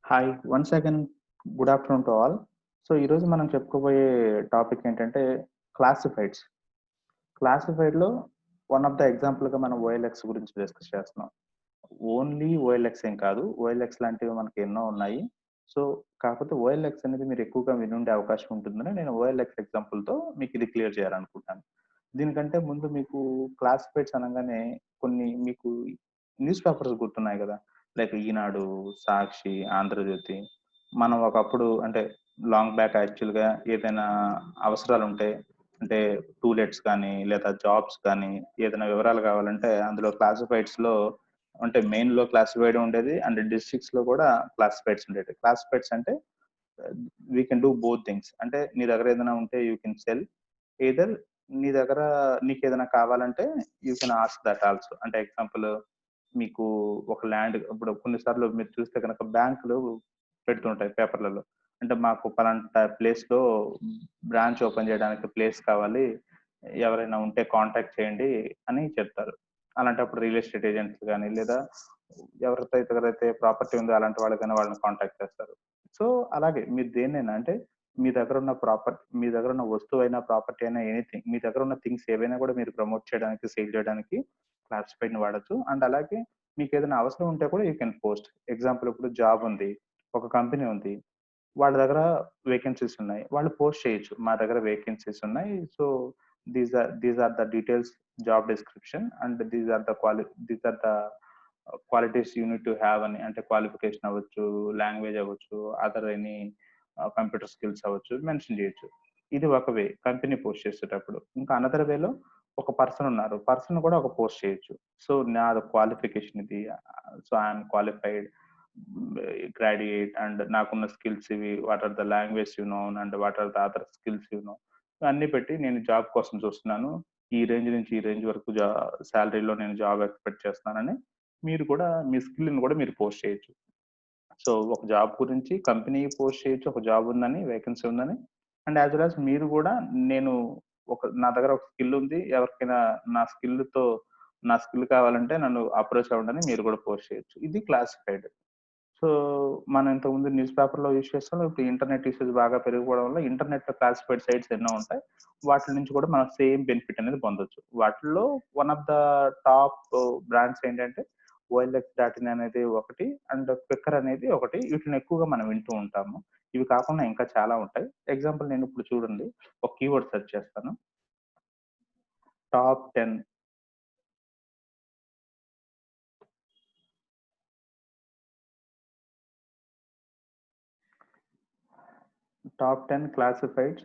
Hi. Once again good afternoon to all. ఈరోజు మనం చెప్పుకోబోయే టాపిక్ ఏంటంటే క్లాసిఫైడ్స్. క్లాసిఫైడ్‌లో వన్ ఆఫ్ ద ఎగ్జాంపుల్‌గా మనం ఓఎల్ఎక్స్ గురించి డిస్కస్ చేస్తున్నాం. ఓన్లీ ఓఎల్ఎక్స్ ఏం కాదు. ఓఎల్ఎక్స్ లాంటివి మనకి ఎన్నో ఉన్నాయి. సో, కాకపోతే ఓఎల్ఎక్స్ అనేది మీరు ఎక్కువగా వినుండే అవకాశం ఉంటుందని నేను ఓఎల్ఎక్స్ ఎగ్జాంపుల్‌తో మీకు ఇది క్లియర్ చేయాలనుకుంటున్నాను. దీనికంటే ముందు మీకు క్లాసిఫైడ్స్ అనంగానే కొన్ని మీకు న్యూస్ పేపర్స్ గుర్తున్నాయి గదా! లైక్ ఈనాడు, సాక్షి, ఆంధ్రజ్యోతి. మనం ఒకప్పుడు అంటే లాంగ్ బ్యాక్ యాక్చువల్‌గా ఏదైనా అవసరాలుంటే అంటే టూలెట్స్ కానీ, లేదా జాబ్స్ కానీ, ఏదైనా వివరాలు కావాలంటే అందులో క్లాసిఫైడ్స్‌లో అంటే మెయిన్‌లో క్లాసిఫైడ్ ఉండేది. అండ్ డిస్ట్రిక్ట్స్‌లో కూడా క్లాసిఫైడ్స్ ఉండేవి. క్లాసిఫైడ్స్ అంటే we can do both things. అంటే నీ దగ్గర ఏదైనా ఉంటే యూ కెన్ సెల్. ఎయిదర్ నీ దగ్గర నీకేదైనా కావాలంటే you can ask that also. అంటే ఎగ్జాంపుల్ మీకు ఒక ల్యాండ్ ఇప్పుడు కొన్ని సార్లు మీరు చూస్తే గనక బ్యాంకులు పెడుతుంటాయి పేపర్‌లలో. అంటే మాకు పలానా ప్లేస్‌లో బ్రాంచ్ ఓపెన్ చేయడానికి ప్లేస్ కావాలి. ఎవరైనా ఉంటే కాంటాక్ట్ చేయండి అని చెప్తారు. అలాంటప్పుడు రియల్ ఎస్టేట్ ఏజెంట్స్ గాని, లేదా ఎవరైతే ప్రాపర్టీ ఉందో అలాంటి వాళ్ళకైనా వాళ్ళని కాంటాక్ట్ చేస్తారు. సో, అలాగే మీరు దేన్నైనా అంటే మీ దగ్గర ఉన్న వస్తువైనా, ప్రాపర్టీ అయినా ఎనీథింగ్ మీ దగ్గర ఉన్న థింగ్స్ ఏవైనా కూడా మీరు ప్రమోట్ చేయడానికి, సేల్ చేయడానికి క్లాసిఫైడ్‌ని వాడొచ్చు. అండ్ అలాగే మీకేదైనా అవసరం ఉంటే కూడా యూ కెన్ పోస్ట్. ఎగ్జాంపుల్ ఇప్పుడు జాబ్ ఉంది. ఒక కంపెనీ ఉంది. వాళ్ళ దగ్గర వేకెన్సీస్ ఉన్నాయి. వాళ్ళు పోస్ట్ చేయొచ్చు. మా దగ్గర వేకెన్సీస్ ఉన్నాయి. So, these are the details job description and these are the qualities you need to have అని. అంటే క్వాలిఫికేషన్ అవ్వచ్చు, లాంగ్వేజ్ అవ్వచ్చు, అదర్ ఎనీ కంప్యూటర్ స్కిల్స్ అవ్వచ్చు మెన్షన్ చేయొచ్చు. ఇది ఒక వే కంపెనీ పోస్ట్ చేసేటప్పుడు. ఇంకా అనదర్ వేలో ఒక పర్సన్ ఉన్నారు. పర్సన్ కూడా ఒక పోస్ట్ చేయొచ్చు. సో, నాది క్వాలిఫికేషన్ ఇది. So, I'm qualified graduate and నాకున్న స్కిల్స్ ఇవి. What are the language you know and what are the other skills you know. అన్నీ పెట్టి నేను జాబ్ కోసం చూస్తున్నాను. ఈ రేంజ్ నుంచి ఈ రేంజ్ వరకు సాలరీలో నేను జాబ్ ఎక్స్‌పెక్ట్ చేస్తున్నానని మీరు కూడా మీ స్కిల్‌ని కూడా మీరు పోస్ట్ చేయొచ్చు. సో, ఒక జాబ్ గురించి కంపెనీ పోస్ట్ చేయొచ్చు. ఒక జాబ్ ఉందని, వేకెన్సీ ఉందని. అండ్ యాస్ వెల్ యాస్ మీరు గూడా నేను నా దగ్గర ఒక స్కిల్ ఉంది. ఎవరికైనా నా స్కిల్‌తో నా స్కిల్ కావాలంటే నన్ను అప్రోచ్ అవ్వండని మీరు కూడా పోస్ట్ చేయొచ్చు. ఇది క్లాసిఫైడ్. సో, మనం ఇంతకుముందు న్యూస్ పేపర్‌లో యూజ్ చేస్తాం. ఇప్పుడు ఇంటర్నెట్ యూసేజ్ బాగా పెరిగిపోవడం వల్ల ఇంటర్నెట్‌లో క్లాసిఫైడ్ సైట్స్ ఎన్నో ఉంటాయి. వాటిల నుంచి కూడా మనం సేమ్ బెనిఫిట్ అనేది పొందొచ్చు. వాటిల్లో one of the top brands ఏంటంటే ఓఎల్ఎక్స్ డాట్ ఇన్ అనేది ఒకటి. అండ్ క్విక్కర్ అనేది ఒకటి. వీటిని ఎక్కువగా మనం వింటూ ఉంటాము. ఇవి కాకుండా ఇంకా చాలా ఉంటాయి. ఎగ్జాంపుల్ నేను ఇప్పుడు చూడండి. ఒక కీవర్డ్ సెర్చ్ చేస్తాను. Top 10 top 10 classified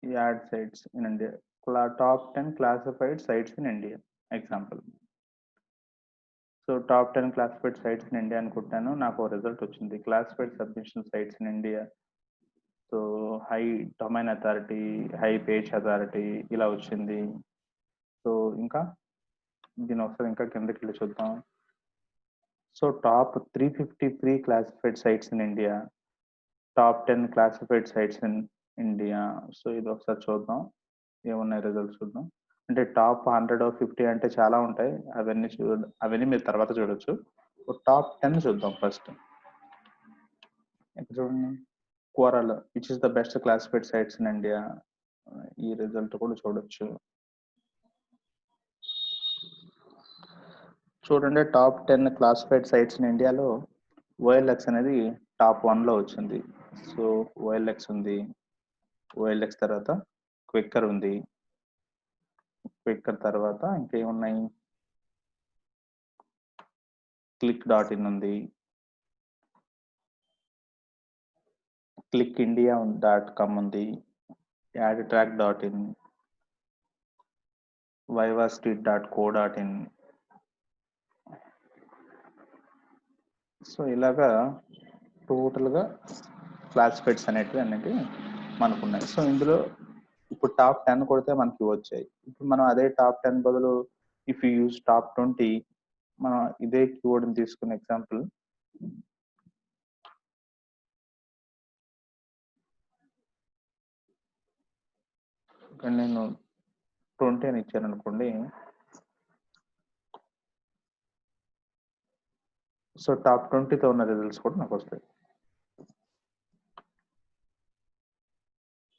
ad sites in India. Top 10 classified sites in India example. So, top 10 classified sites in India అని కొట్టాను. నాకు ఓ రిజల్ట్ వచ్చింది. Classified submission sites in India. So, high domain authority, high page authority ఇలా వచ్చింది. So, ఇంకా దీని ఒకసారి ఇంకా కిందకెళ్ళి చూద్దాం. So, top 353 classified sites in India. Top 10 classified sites in India. So, ఇది ఒకసారి చూద్దాం. ఏమున్నాయి రిజల్ట్స్ చూద్దాం. అంటే టాప్ 100, 50 అంటే చాలా ఉంటాయి. అవన్నీ మీరు తర్వాత చూడొచ్చు. టాప్ 10 చూద్దాం ఫస్ట్. ఇక్కడ చూడండి. Quora which is the best classified sites in India. ఈ రిజల్ట్ కూడా చూడొచ్చు. చూడండి టాప్ 10 క్లాసిఫైడ్ సైట్స్ ఇన్ ఇండియాలో ఓఎల్ఎక్స్ అనేది టాప్ 1లో వచ్చింది. సో, ఓఎల్ఎక్స్ ఉంది. ఓఎల్ఎక్స్ తర్వాత క్విక్కర్ ఉంది. క్విక్కర్ తర్వాత ఇంకేమున్నాయి? క్లిక్ డాట్ ఇన్ ఉంది. క్లిక్ ఇండియా .com ఉంది. Ad track dot in, vivastreet.co.in. So, ఇలాగా టోటల్‌గా క్లాసిఫైడ్స్ అనేటివి మనకున్నాయి. సో, ఇందులో ఇప్పుడు టాప్ 10 కొడితే మనకి వచ్చాయి. ఇప్పుడు మనం అదే టాప్ 10 బదులు ఇఫ్ యూ యూజ్ టాప్ 20 మనం ఇదే కీవర్డ్‌ని తీసుకుని ఎగ్జాంపుల్ ఇక్కడ నేను 20 అని ఇచ్చాననుకోండి. సో టాప్ 20తో ఉన్న రిజల్ట్స్ కూడా నాకు వస్తాయి.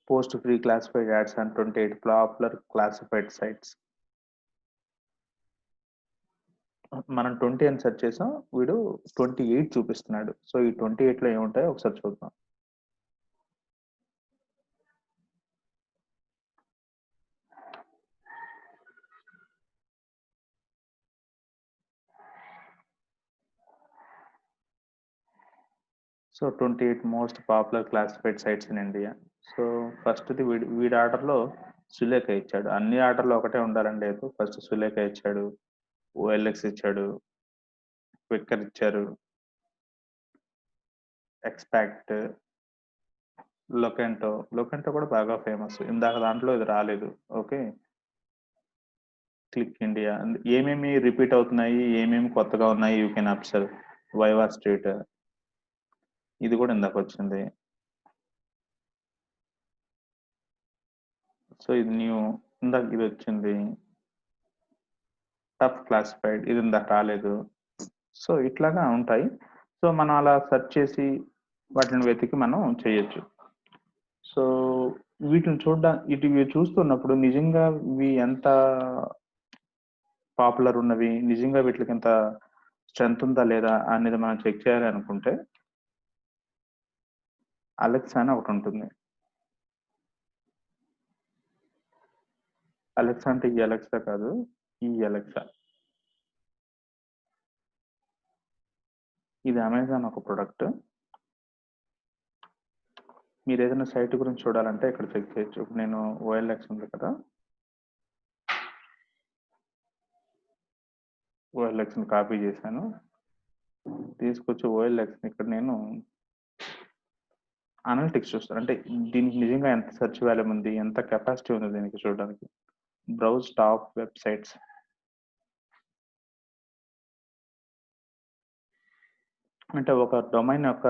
Post free classified ads and 28 popular classified sites. మనం 20 అని సెర్చ్ చేసాం, వీడు 28 చూపిస్తున్నాడు. సో ఈ 28లో ఏముంటాయో ఒకసారి చూద్దాం. So 28 most popular classified sites in India. So ఫస్ట్ది వీడి ఆర్డర్లో సులేఖ ఇచ్చాడు. అన్ని ఆర్డర్లో ఒకటే ఉండాలని లేదు. ఫస్ట్ సులేఖ ఇచ్చాడు, ఓఎల్ఎక్స్ ఇచ్చాడు, క్విక్కర్ ఇచ్చారు, ఎక్స్పాక్ట్, లొకెంటో కూడా బాగా ఫేమస్. ఇందాక దాంట్లో ఇది రాలేదు. Okay, click India. ఏమేమి రిపీట్ అవుతున్నాయి, ఏమేమి కొత్తగా ఉన్నాయి, you can observe. Viva street, ఇది కూడా ఇందాక వచ్చింది. సో ఇది న్యూ, ఇందాక ఇది వచ్చింది. టఫ్ క్లాసిఫైడ్, ఇది ఇందాక రాలేదు. సో ఇట్లాగా ఉంటాయి. సో మనం అలా సెర్చ్ చేసి వాటిని వెతికి మనం చేయొచ్చు. సో వీటిని ఇవి చూస్తున్నప్పుడు నిజంగా ఇవి ఎంత పాపులర్ ఉన్నవి, నిజంగా వీటికి ఎంత స్ట్రెంత్ ఉందా లేదా అనేది మనం చెక్ చేయాలి అనుకుంటే అలెక్సా అని ఒకటి ఉంటుంది. అలెక్సా అంటే ఈ అలెక్సా కాదు, ఈ అలెక్సా. ఇది అమెజాన్ ఒక ప్రొడక్ట్. మీరు ఏదైనా సైట్ గురించి చూడాలంటే ఇక్కడ చెక్ చేయొచ్చు. ఇప్పుడు నేను ఓఎల్ఎక్స్ ఉంది కదా, ఓఎల్ఎక్స్ని కాపీ చేశాను, తీసుకొచ్చి ఓఎల్ఎక్స్ని ఇక్కడ నేను అనలిటిక్స్ చూస్తాను. అంటే దీనికి నిజంగా ఎంత సెర్చ్ వాల్యూమ్ ఉంది, ఎంత కెపాసిటీ ఉంది దీనికి చూడడానికి. Browse top websites. అంటే ఒక డొమైన్ యొక్క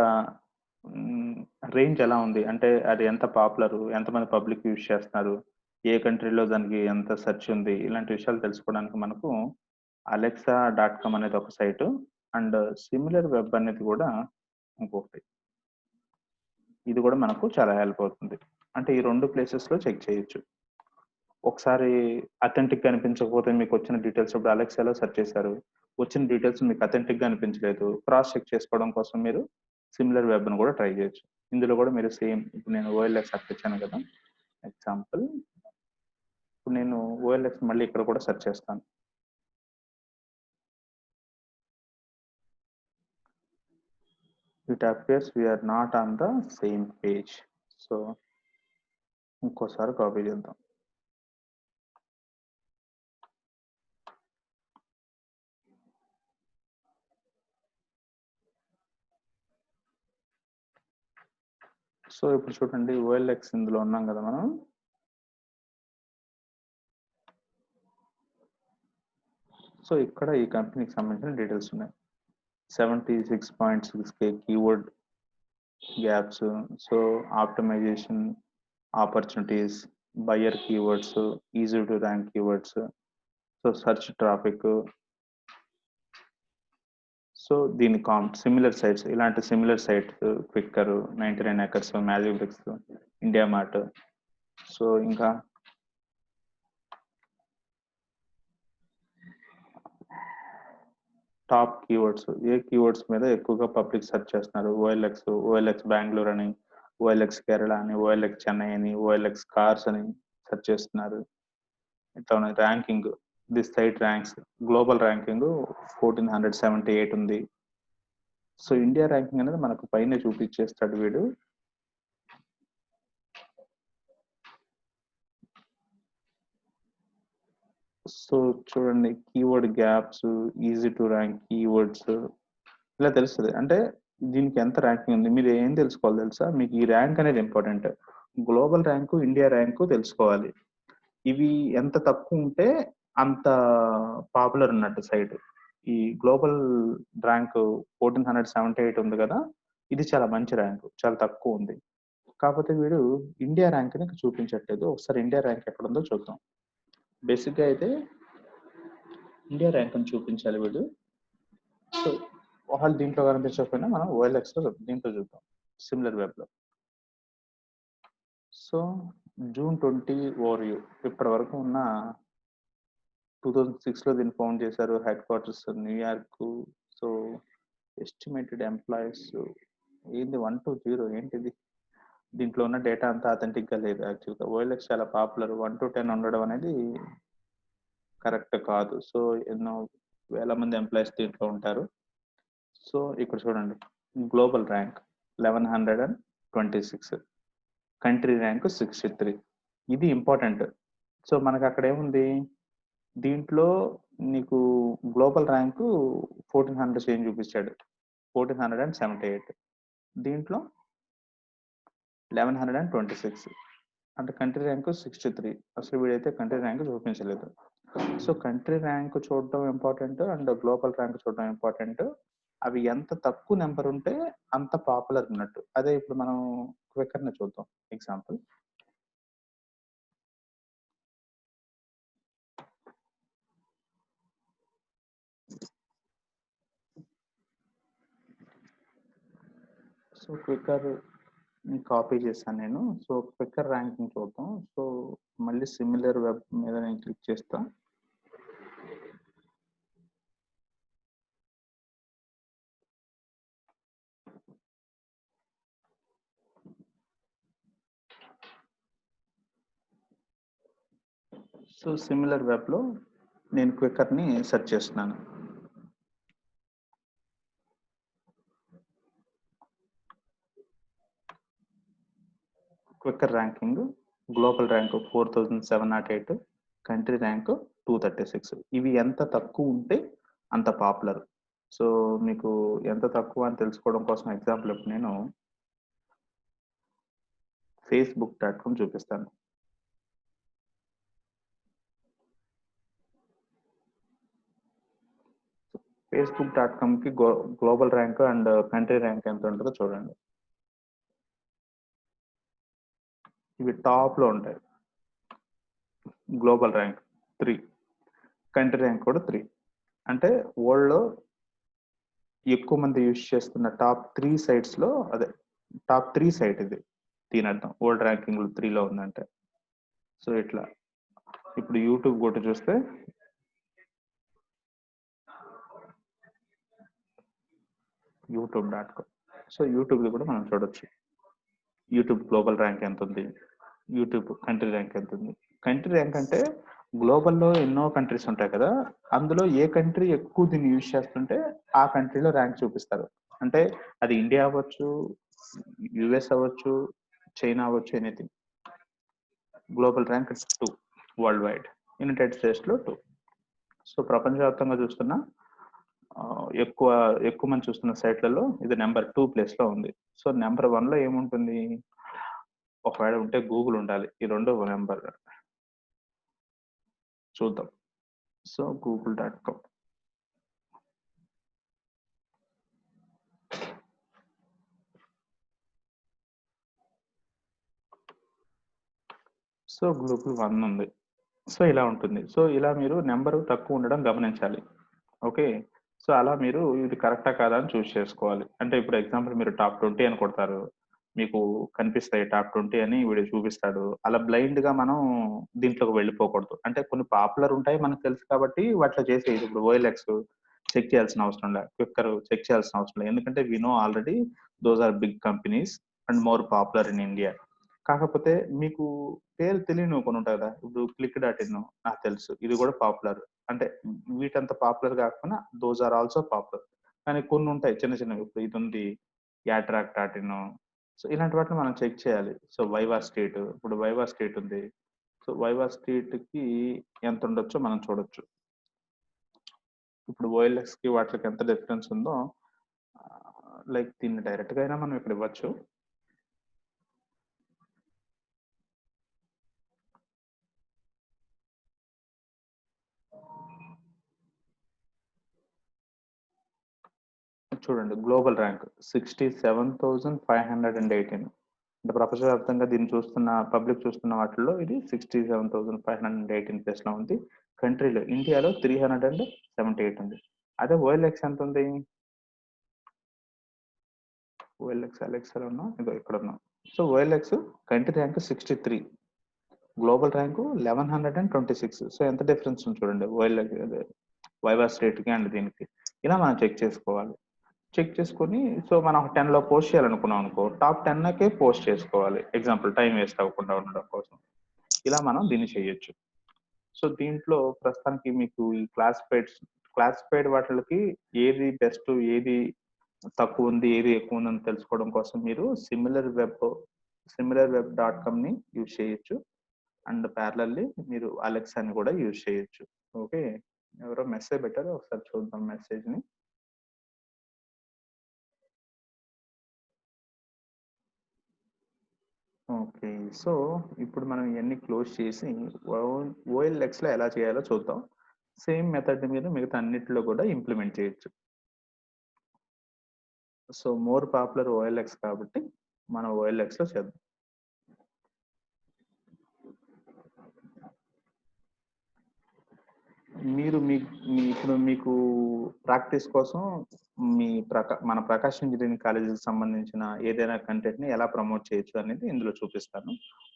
రేంజ్ ఎలా ఉంది, అంటే అది ఎంత పాపులర్, ఎంతమంది పబ్లిక్ యూజ్ చేస్తున్నారు, ఏ కంట్రీలో దానికి ఎంత సెర్చ్ ఉంది, ఇలాంటి విషయాలు తెలుసుకోవడానికి మనకు Alexa.com అనేది ఒక సైటు, అండ్ సిమిలర్ వెబ్ అనేది కూడా ఇంకొకటి. ఇది కూడా మనకు చాలా హెల్ప్ అవుతుంది. అంటే ఈ 2 ప్లేసెస్లో చెక్ చేయొచ్చు. ఒకసారి అథెంటిక్ అనిపించకపోతే మీకు వచ్చిన డీటెయిల్స్, ఇప్పుడు అలెక్సాలో సెర్చ్ చేశారు, వచ్చిన డీటెయిల్స్ మీకు అథెంటిక్గా అనిపించలేదు, క్రాస్ చెక్ చేసుకోవడం కోసం మీరు సిమిలర్ వెబ్ను కూడా ట్రై చేయొచ్చు. ఇందులో కూడా మీరు సేమ్, ఇప్పుడు నేను ఓఎల్ఎక్స్ సెర్చ్ చేశాను కదా ఎగ్జాంపుల్, ఇప్పుడు నేను ఓఎల్ఎక్స్ మళ్ళీ ఇక్కడ కూడా సెర్చ్ చేస్తాను. It appears we are not on the same page. So ఇంకోసారి కాపీ చేద్దాం. సో ఇప్పుడు చూడండి, ఓఎల్ఎక్స్ ఇందులో ఉన్నాం కదా మనం. సో ఇక్కడ ఈ కంపెనీకి సంబంధించిన డీటెయిల్స్ ఉన్నాయి. 76.6K keyword gaps, so optimization opportunities, buyer keywords, easy to rank keywords, so search traffic. So దీని సిమిలర్ సైట్స్, ఇలాంటి similar sites Quikr, 99 acres, Magic Bricks, India Mart. So ఇంకా టాప్ కీవర్డ్స్, ఏ keywords మీద ఎక్కువగా public search చేస్తున్నారు, OLX Bengaluru అని, OLX Kerala అని, OLX Chennai అని, ఓఎల్ఎక్స్ కార్స్ అని సెర్చ్ చేస్తున్నారు. ఇట్లా ఉన్నాయి. Ranking, this site ranks, global ranking 1478 ఉంది. సో ఇండియా ర్యాంకింగ్ అనేది మనకు పైన చూపించేస్తాడు వీడు. సో చూడండి, keyword gaps, easy to rank keywords, ఇలా తెలుస్తుంది. అంటే దీనికి ఎంత ర్యాంకింగ్ ఉంది. మీరు ఏం తెలుసుకోవాలి తెలుసా, మీకు ఈ ర్యాంక్ అనేది important. Global rank, India rank తెలుసుకోవాలి. ఇవి ఎంత తక్కువ ఉంటే అంత పాపులర్ ఉన్నట్టు సైట్. ఈ గ్లోబల్ ర్యాంక్ 1478 ఉంది కదా, ఇది చాలా మంచి ర్యాంకు, చాలా తక్కువ ఉంది. కాకపోతే వీడు ఇండియా ర్యాంక్ ని చూపించట్లేదు. ఒకసారి ఇండియా ర్యాంక్ ఎక్కడ ఉందో చూద్దాం. బేసిక్గా అయితే ఇండియా ర్యాంక్ అని చూపించాలి వీడు. సో వాళ్ళు దీంట్లో కనిపించకపోయినా మనం OLX లో దీంట్లో చూద్దాం, సిమిలర్ వెబ్ లో. సో జూన్ 20 ఓవర్వ్యూ ఇప్పటి వరకు ఉన్న 2006 లో దీన్ని ఫౌండ్ చేశారు, head quarters New York. So estimated employees ఏంది 1 to 0 ఏంటిది, దీంట్లో ఉన్న డేటా అంతా అథెంటిక్ గా లేదు. యాక్చువల్గా OLX చాలా పాపులర్, 1 to 10 ఉండడం అనేది కరెక్ట్ కాదు. సో ఎన్నో వేల మంది ఎంప్లాయీస్ దీంట్లో ఉంటారు. సో ఇక్కడ చూడండి, గ్లోబల్ ర్యాంక్ 1126, కంట్రీ ర్యాంక్ 63. ఇది ఇంపార్టెంట్. సో మనకు అక్కడ ఏముంది, దీంట్లో నీకు గ్లోబల్ ర్యాంకు 1400 చేంజ్ చూపించాడు, 1478. దీంట్లో 1126, అంటే కంట్రీ ర్యాంకు 63. అసలు వీడైతే కంట్రీ ర్యాంక్ చూపించలేదు. సో కంట్రీ ర్యాంక్ చూడడం ఇంపార్టెంట్ అండ్ గ్లోబల్ ర్యాంక్ చూడడం ఇంపార్టెంట్. అవి ఎంత తక్కువ నెంబర్ ఉంటే అంత పాపులర్ ఉన్నట్టు. అదే ఇప్పుడు మనం క్వికర్ని చూద్దాం ఎగ్జాంపుల్. సో క్వికర్ కాపీ చేశాను నేను. సో క్వికర్ ర్యాంకింగ్ చూద్దాం. సో మళ్ళీ సిమిలర్ వెబ్ మీద నేను క్లిక్ చేస్తా. సో సిమిలర్ వెబ్ లో నేను క్వికర్ ని సెర్చ్ చేస్తున్నాను. Quikr ranking, global rank 4708, country rank 236. ఇవి ఎంత తక్కువ ఉంటే అంత పాపులర్. సో మీకు ఎంత తక్కువ అని తెలుసుకోవడం కోసం ఎగ్జాంపుల్ ఇప్పుడు నేను facebook.com చూపిస్తాను. facebook.com కి global rank and country rank ఎంత ఉంటుందో చూడండి. ఇవి టాప్ లో ఉంటాయి. గ్లోబల్ ర్యాంక్ 3, కంట్రీ ర్యాంక్ కూడా 3. అంటే వరల్డ్ లో ఎక్కువ మంది యూజ్ చేస్తున్న టాప్ 3 సైట్స్ లో అదే టాప్ 3 సైట్ ఇది. దీని అర్థం వరల్డ్ ర్యాంకింగ్ 3లో ఉందంటే. సో ఇట్లా ఇప్పుడు యూట్యూబ్ కొట్టి చూస్తే youtube.com. సో యూట్యూబ్ కూడా మనం చూడొచ్చు. యూట్యూబ్ గ్లోబల్ ర్యాంక్ ఎంత ఉంది, యూట్యూబ్ కంట్రీ ర్యాంక్ ఎంత ఉంది. కంట్రీ ర్యాంక్ అంటే గ్లోబల్లో ఎన్నో కంట్రీస్ ఉంటాయి కదా, అందులో ఏ కంట్రీ ఎక్కువ దీన్ని యూజ్ చేస్తుంటే ఆ కంట్రీలో ర్యాంక్ చూపిస్తారు. అంటే అది ఇండియా అవ్వచ్చు, యుఎస్ అవ్వచ్చు, చైనా అవ్వచ్చు, anything. Global rank 2 world wide, United states లో 2. సో ప్రపంచవ్యాప్తంగా చూస్తున్న ఎక్కువ మంది చూస్తున్న సైట్లలో ఇది నెంబర్ 2 ప్లేస్ లో ఉంది. సో నెంబర్ 1 లో ఏముంటుంది, ఒకవేళ ఉంటే గూగుల్ ఉండాలి. ఈ రెండో నెంబర్ చూద్దాం. So google.com. సో గ్లోబల్ 1 ఉంది. సో ఇలా ఉంటుంది. సో ఇలా మీరు నెంబర్ తక్కువ ఉండడం గమనించాలి. ఓకే. సో అలా మీరు ఇది కరెక్టా కాదా అని చూస్ చేసుకోవాలి. అంటే ఇప్పుడు ఎగ్జాంపుల్ మీరు టాప్ 20 అని కొడతారు, మీకు కనిపిస్తాయి టాప్ 20 అని వీడు చూపిస్తాడు. అలా బ్లైండ్ గా మనం దీంట్లోకి వెళ్ళిపోకూడదు. అంటే కొన్ని పాపులర్ ఉంటాయి మనకు తెలుసు కాబట్టి వాటిలో చేసేది. ఇప్పుడు OLX చెక్ చేయాల్సిన అవసరం లేదు, క్విక్కర్ చెక్ చేయాల్సిన అవసరం లేదు. ఎందుకంటే we know already those are big companies and more popular in India. కాకపోతే మీకు పేరు తెలియని కొన్ని ఉంటాయి కదా, ఇప్పుడు click.in నాకు తెలుసు, ఇది కూడా పాపులర్. అంటే వీటంత పాపులర్ కాకపోయినా దోస్ ఆర్ ఆల్సో పాపులర్. కానీ కొన్ని ఉంటాయి చిన్న చిన్నవి. ఇప్పుడు ఇది ఉంది యాట్రాక్.in. సో ఇలాంటి వాటిని మనం చెక్ చేయాలి. సో వైవా స్ట్రీట్, ఇప్పుడు వైవా స్ట్రీట్ ఉంది. సో వైవా స్ట్రీట్ కి ఎంత ఉండొచ్చో మనం చూడొచ్చు. ఇప్పుడు OLX కి వాటికి ఎంత డిఫరెన్స్ ఉందో, లైక్ దీన్ని డైరెక్ట్ గా అయినా మనం ఇక్కడ ఇవ్వచ్చు. చూడండి గ్లోబల్ ర్యాంక్ 67,518. అంటే ప్రపంచవ్యాప్తంగా దీన్ని చూస్తున్న పబ్లిక్ చూస్తున్న వాటిల్లో ఇది 67,518 ప్లేస్ లో ఉంది. కంట్రీలో ఇండియాలో 378 ఉంది. అదే OLX ఎంత ఉంది, ఓఎల్ఎక్స్ అలెక్సా ఉన్నాం, ఇదో ఇక్కడ ఉన్నాం. So OLX country rank 63, global rank 1126. So ఎంత డిఫరెన్స్ ఉంది చూడండి ఓఎల్ఎక్స్ వైవా స్టేట్కి అండ్ దీనికి. ఇలా మనం చెక్ చేసుకోవాలి. చెక్ చేసుకొని సో మనం 10లో పోస్ట్ చేయాలనుకున్నాం అనుకో, టాప్ 10కే పోస్ట్ చేసుకోవాలి. ఎగ్జాంపుల్ టైం వేస్ట్ అవ్వకుండా ఉండడం కోసం ఇలా మనం దీన్ని చేయొచ్చు. సో దీంట్లో ప్రస్తుతానికి మీకు ఈ క్లాసిఫైడ్ వాటికి ఏది బెస్ట్, ఏది తక్కువ ఉంది, ఏది ఎక్కువ ఉందని తెలుసుకోవడం కోసం మీరు similarweb.com ని యూజ్ చేయొచ్చు. అండ్ ప్యారలల్లీ మీరు అలెక్సాని కూడా యూజ్ చేయొచ్చు. ఓకే, ఎవరో మెసేజ్ పెట్టారో ఒకసారి చూద్దాం మెసేజ్ని. ఓకే, సో ఇప్పుడు మనం ఇవన్నీ క్లోజ్ చేసి ఓఎల్ఎక్స్లో ఎలా చేయాలో చూద్దాం. సేమ్ మెథడ్ మీరు మిగతా అన్నిటిలో కూడా ఇంప్లిమెంట్ చేయొచ్చు. సో మోర్ పాపులర్ ఓఎల్ఎక్స్ కాబట్టి మనం ఓఎల్ఎక్స్లో చేద్దాం. మీరు ఇప్పుడు మీకు ప్రాక్టీస్ కోసం మన ప్రకాశం ఇంజనీరింగ్ కాలేజీకి సంబంధించిన ఏదైనా కంటెంట్ని ఎలా ప్రమోట్ చేయొచ్చు అనేది ఇందులో చూపిస్తాను.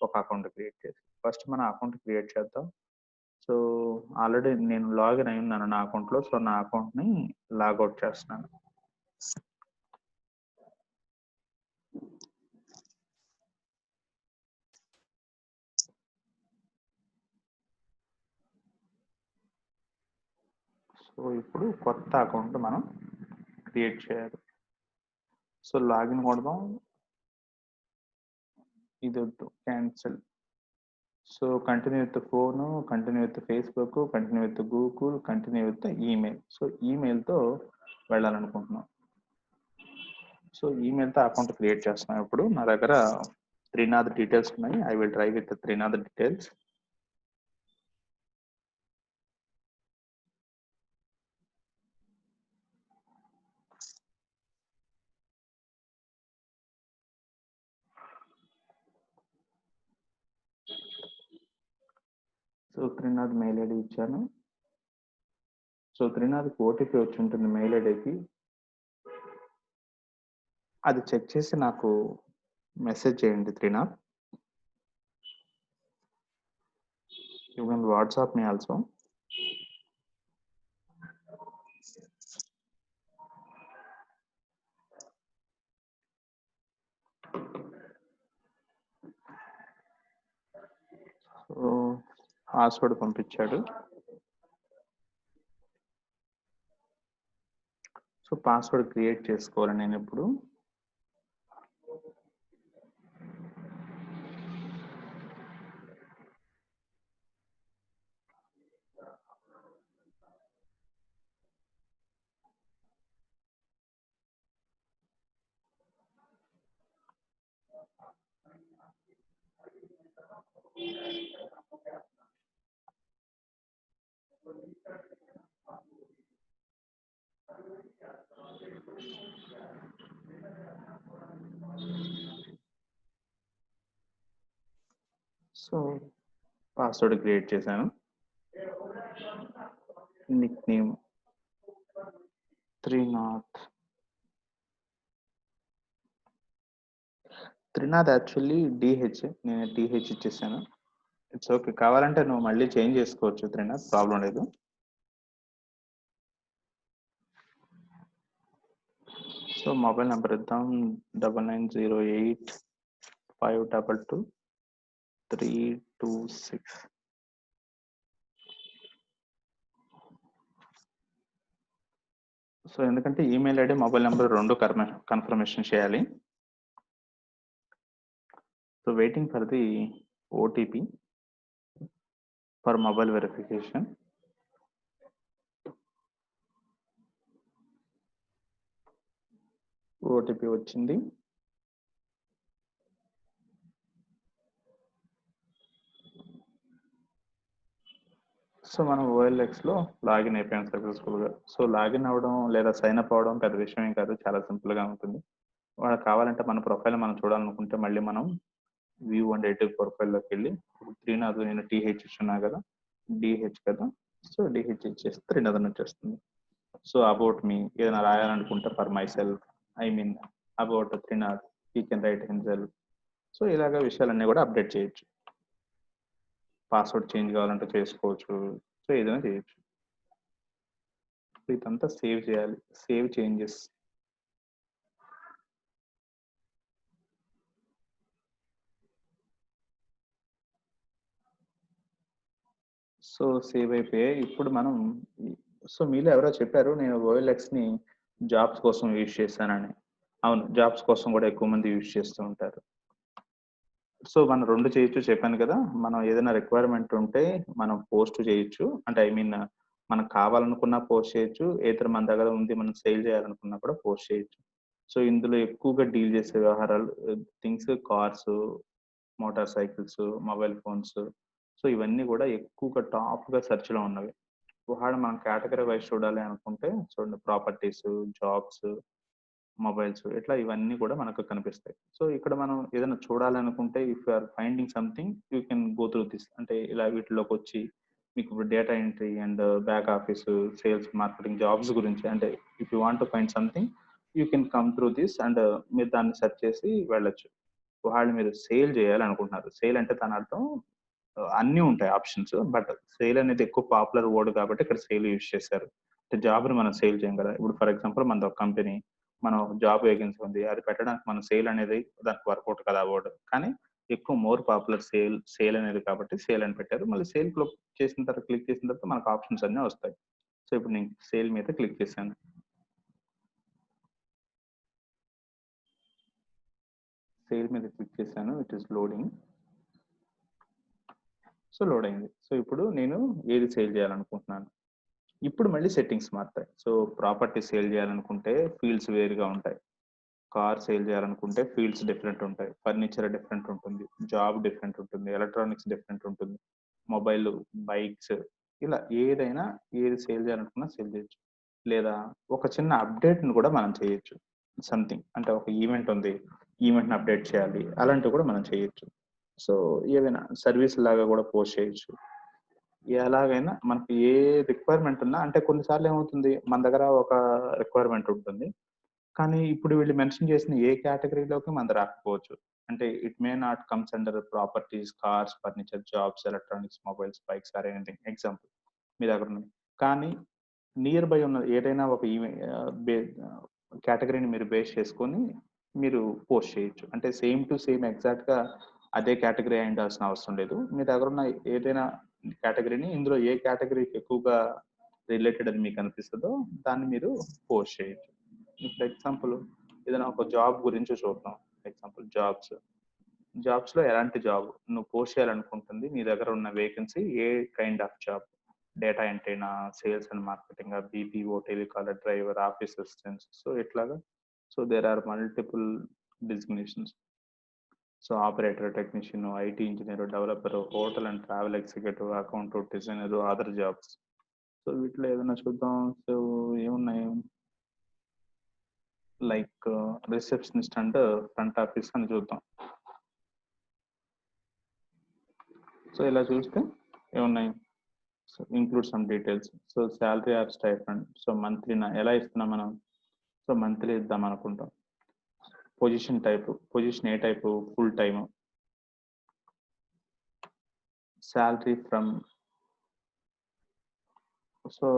ఒక అకౌంట్ క్రియేట్ చేసి ఫస్ట్ మన అకౌంట్ క్రియేట్ చేద్దాం. సో ఆల్రెడీ నేను లాగిన్ అయి ఉన్నాను నా అకౌంట్లో. సో నా అకౌంట్ని లాగౌట్ చేస్తున్నాను. సో ఇప్పుడు కొత్త అకౌంట్ మనం క్రియేట్ చేయాలి. సో లాగిన్ కొడదాం, ఇది వద్దు, cancel. So continue with phone, continue with Facebook, continue with Google, continue with email. So ఈమెయిల్తో వెళ్ళాలనుకుంటున్నాం. సో ఈమెయిల్తో అకౌంట్ క్రియేట్ చేస్తున్నాం. ఇప్పుడు నా దగ్గర త్రినాథ్ డీటెయిల్స్ ఉన్నాయి. I will try with Trinath details. So Trinath mail ID ఇచ్చాను. సో త్రినాథ్కి ఓటీపీ వచ్చి ఉంటుంది మెయిల్ ఐడికి. అది చెక్ చేసి నాకు మెసేజ్ చేయండి Trinath. You can WhatsApp me also. So password పంపించాడు. సో పాస్వర్డ్ క్రియేట్ చేసుకోవాలి నేను ఇప్పుడు. సో పాస్వర్డ్ క్రియేట్ చేశాను. Nick name Trinath. Trinath actually DH, నేను టీహెచ్ ఇచ్చేసాను. ఇట్స్ ఓకే, కావాలంటే నువ్వు మళ్ళీ చేంజ్ చేసుకోవచ్చు త్రినాథ్, ప్రాబ్లం లేదు. సో మొబైల్ నెంబర్ ఇద్దాం 9908522326. సో ఎందుకంటే ఈమెయిల్ ఐడి మొబైల్ నెంబర్ రెండు కన్ఫర్మేషన్ చేయాలి. So waiting for the OTP for mobile verification. OTP వచ్చింది. సో మనం ఓఎల్ఎక్స్లో లాగిన్ అయిపోయాం సక్సెస్ఫుల్గా. సో లాగిన్ అవ్వడం లేదా సైన్ అప్ అవ్వడం పెద్ద విషయం ఏం కాదు, చాలా సింపుల్గా ఉంటుంది. వాళ్ళకి కావాలంటే మన ప్రొఫైల్ మనం చూడాలనుకుంటే మళ్ళీ మనం వ్యూ అండ్ ఎడిట్ ప్రొఫైల్లోకి వెళ్ళి త్రినాథ్, నేను టీహెచ్ ఇచ్చున్నా కదా, డిహెచ్ కదా, సో డిహెచ్ ఇచ్చేస్తే త్రినాథ్ వచ్చేస్తుంది. సో అబౌట్ మీ ఏదైనా రాయాలనుకుంటే for myself, I mean about Trinath, he can write himself. So ఇలాగ విషయాలన్నీ కూడా అప్డేట్ చేయొచ్చు. పాస్వర్డ్ చేంజ్ కావాలంటే చేసుకోవచ్చు. సో ఏదైనా చేయొచ్చు. ఇదంతా సేవ్ చేయాలి, సేవ్ చేంజెస్. సో సేవ్ అయిపోయాయి. ఇప్పుడు మనం సో మీలో ఎవరో చెప్పారు నేను ఓఎల్ఎక్స్ని జాబ్స్ కోసం యూజ్ చేశానని. అవును, జాబ్స్ కోసం కూడా ఎక్కువ మంది యూజ్ చేస్తూ ఉంటారు. సో మనం రెండు చేయొచ్చు చెప్పాను కదా. మనం ఏదైనా రిక్వైర్మెంట్ ఉంటే మనం పోస్ట్ చేయొచ్చు, అంటే ఐ మీన్ మనకు కావాలనుకున్నా పోస్ట్ చేయొచ్చు, ఏదైనా మన దగ్గర ఉంది మనం సేల్ చేయాలనుకున్నా కూడా పోస్ట్ చేయొచ్చు. సో ఇందులో ఎక్కువగా డీల్ చేసే వ్యవహారాలు things cars, motor cycles, mobile phones. So ఇవన్నీ కూడా ఎక్కువగా టాప్గా సెర్చ్లో ఉన్నవి. ఒకవేళ మనం కేటగిరీ వైజ్ చూడాలి అనుకుంటే చూడండి, ప్రాపర్టీస్, జాబ్స్, మొబైల్స్, ఇట్లా ఇవన్నీ కూడా మనకు కనిపిస్తాయి. సో ఇక్కడ మనం ఏదైనా చూడాలనుకుంటే if you are finding something you can go through this. అంటే ఇలా వీటిలోకి వచ్చి మీకు ఇప్పుడు data entry and back office, sales, marketing jobs గురించి, అంటే if you want to find something you can come through this and మీరు దాన్ని సెర్చ్ చేసి వెళ్ళొచ్చు. వాళ్ళు మీరు సేల్ చేయాలనుకుంటున్నారు, సేల్ అంటే దాని అర్థం అన్నీ ఉంటాయి ఆప్షన్స్, బట్ సేల్ అనేది ఎక్కువ పాపులర్ వర్డ్ కాబట్టి ఇక్కడ సేల్ యూజ్ చేశారు. అంటే జాబ్ని మనం సేల్ చేయం కదా. ఇప్పుడు ఫర్ ఎగ్జాంపుల్ మనది ఒక కంపెనీ, మనం జాబ్ వేకెన్సీ ఉంది, అది పెట్టడానికి మనం సేల్ అనేది దానికి వర్కౌట్ కదా వర్డ్, కానీ ఎక్కువ మోర్ పాపులర్ సేల్ సేల్ అనేది కాబట్టి సేల్ అని పెట్టారు. మళ్ళీ సేల్ క్లిక్ చేసిన తర్వాత మనకు ఆప్షన్స్ అన్నీ వస్తాయి. సో ఇప్పుడు నేను సేల్ మీద క్లిక్ చేశాను. సేల్ మీద క్లిక్ చేశాను, it is loading. So load అయింది. సో ఇప్పుడు నేను ఏది సేల్ చేయాలనుకుంటున్నాను. ఇప్పుడు మళ్ళీ సెట్టింగ్స్ మారుతాయి. సో ప్రాపర్టీ సేల్ చేయాలనుకుంటే ఫీల్డ్స్ వేరుగా ఉంటాయి, కార్ సేల్ చేయాలనుకుంటే ఫీల్డ్స్ డిఫరెంట్ ఉంటాయి, ఫర్నిచర్ డిఫరెంట్ ఉంటుంది, జాబ్ డిఫరెంట్ ఉంటుంది, ఎలక్ట్రానిక్స్ డిఫరెంట్ ఉంటుంది, మొబైల్, బైక్స్, ఇలా ఏదైనా ఏది సేల్ చేయాలనుకున్నా సేల్ చేయొచ్చు. లేదా ఒక చిన్న అప్డేట్ని కూడా మనం చేయొచ్చు. సంథింగ్ అంటే ఒక ఈవెంట్ ఉంది, ఈవెంట్ని అప్డేట్ చేయాలి, అలాంటివి కూడా మనం చేయొచ్చు. సో ఏదైనా సర్వీస్ లాగా కూడా పోస్ట్ చేయొచ్చు. ఎలాగైనా మనకి ఏ రిక్వైర్మెంట్ ఉన్నా, అంటే కొన్నిసార్లు ఏమవుతుంది మన దగ్గర ఒక రిక్వైర్మెంట్ ఉంటుంది, కానీ ఇప్పుడు వీళ్ళు మెన్షన్ చేసిన ఏ కేటగిరీలోకి మనది రాకపోవచ్చు. అంటే it may not comes under properties, cars, furniture, jobs, electronics, mobiles, bikes or anything example మీ దగ్గర ఉన్నది. కానీ నియర్ బై ఉన్న ఏదైనా ఒక కేటగిరీని మీరు బేస్ చేసుకొని మీరు పోస్ట్ చేయొచ్చు. అంటే సేమ్ టు సేమ్ ఎగ్జాక్ట్గా అదే కేటగిరీ అయి ఉండాల్సిన అవసరం లేదు. మీ దగ్గర ఉన్న ఏదైనా కేటగిరీని ఇందులో ఏ కేటగిరీకి ఎక్కువగా రిలేటెడ్ అని మీకు అనిపిస్తుందో దాన్ని మీరు పోస్ట్ చేయొచ్చు. ఫర్ ఎగ్జాంపుల్ ఏదైనా ఒక జాబ్ గురించి చూద్దాం. ఎగ్జాంపుల్ జాబ్స్లో ఎలాంటి జాబ్ నువ్వు పోస్ట్ చేయాలనుకుంటుంది, నీ దగ్గర ఉన్న vacancy a kind of job, data ఎంట్రీనా, sales and marketing, BPO, telecaller, driver, office assistants. So ఇట్లాగా. So there are multiple designations. So operator, technician, IT engineer, developer, hotel and travel executive, account, designer, other jobs. So వీటిలో ఏదైనా చూద్దాం. సో ఏమున్నాయి, like receptionist and front office అని చూద్దాం. So ఇలా చూస్తే ఏమున్నాయి, so include some details. So salary or stipend, so monthly ఎలా ఇస్తున్నాం మనం, సో మంత్లీ ఇద్దాం అనుకుంటాం. Position A type, full time. Salary from, so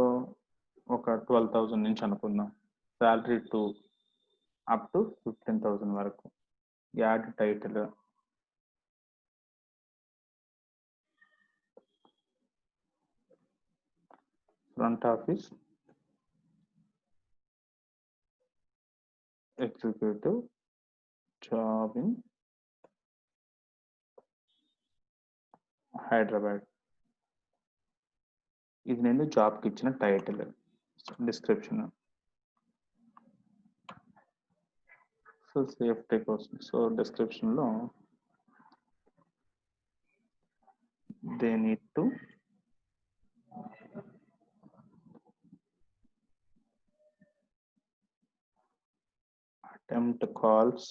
ఒక 12,000 నుంచి అనుకుందాం. శాలరీ టు అప్ టు 15,000 వరకు. Add title, front office executive, job in Hyderabad. ఇది నేను జాబ్కి ఇచ్చిన టైటిల్. డిస్క్రిప్షన్, సో సేఫ్టీ కోసం, సో డిస్క్రిప్షన్లో they need to attempt calls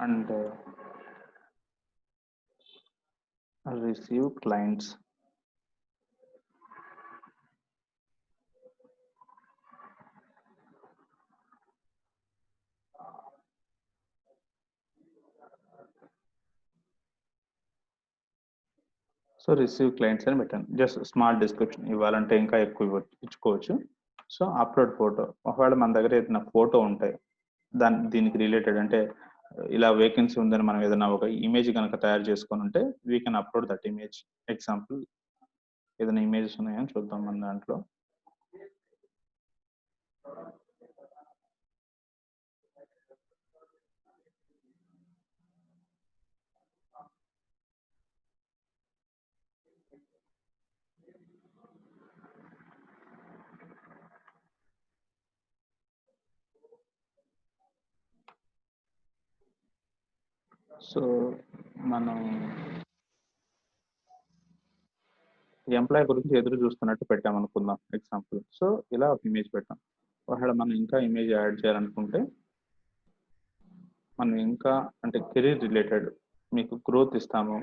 and receive clients. So receive clients అని పెట్టాను. జస్ట్ స్మాల్ డిస్క్రిప్షన్ ఇవ్వాలంటే ఇంకా ఎక్కువ ఇచ్చుకోవచ్చు. సో అప్లోడ్ ఫోటో, ఒకవేళ మన దగ్గర ఏదైనా ఫోటో ఉంటాయి దీనికి రిలేటెడ్, అంటే ఇలా వేకెన్సీ ఉందని మనం ఏదైనా ఒక ఇమేజ్ కనుక తయారు చేసుకొని ఉంటే we can upload that image. Example ఏదైనా ఇమేజెస్ ఉన్నాయని చూద్దాం మన దాంట్లో. సో మనం ఎంప్లాయ్ గురించి ఎదురు చూస్తున్నట్టు పెట్టామనుకుందాం ఎగ్జాంపుల్. సో ఇలా ఒక ఇమేజ్ పెట్టాం. ఒకవేళ మనం ఇంకా ఇమేజ్ యాడ్ చేయాలనుకుంటే, మనం ఇంకా అంటే కెరీర్ రిలేటెడ్ మీకు గ్రోత్ ఇస్తాము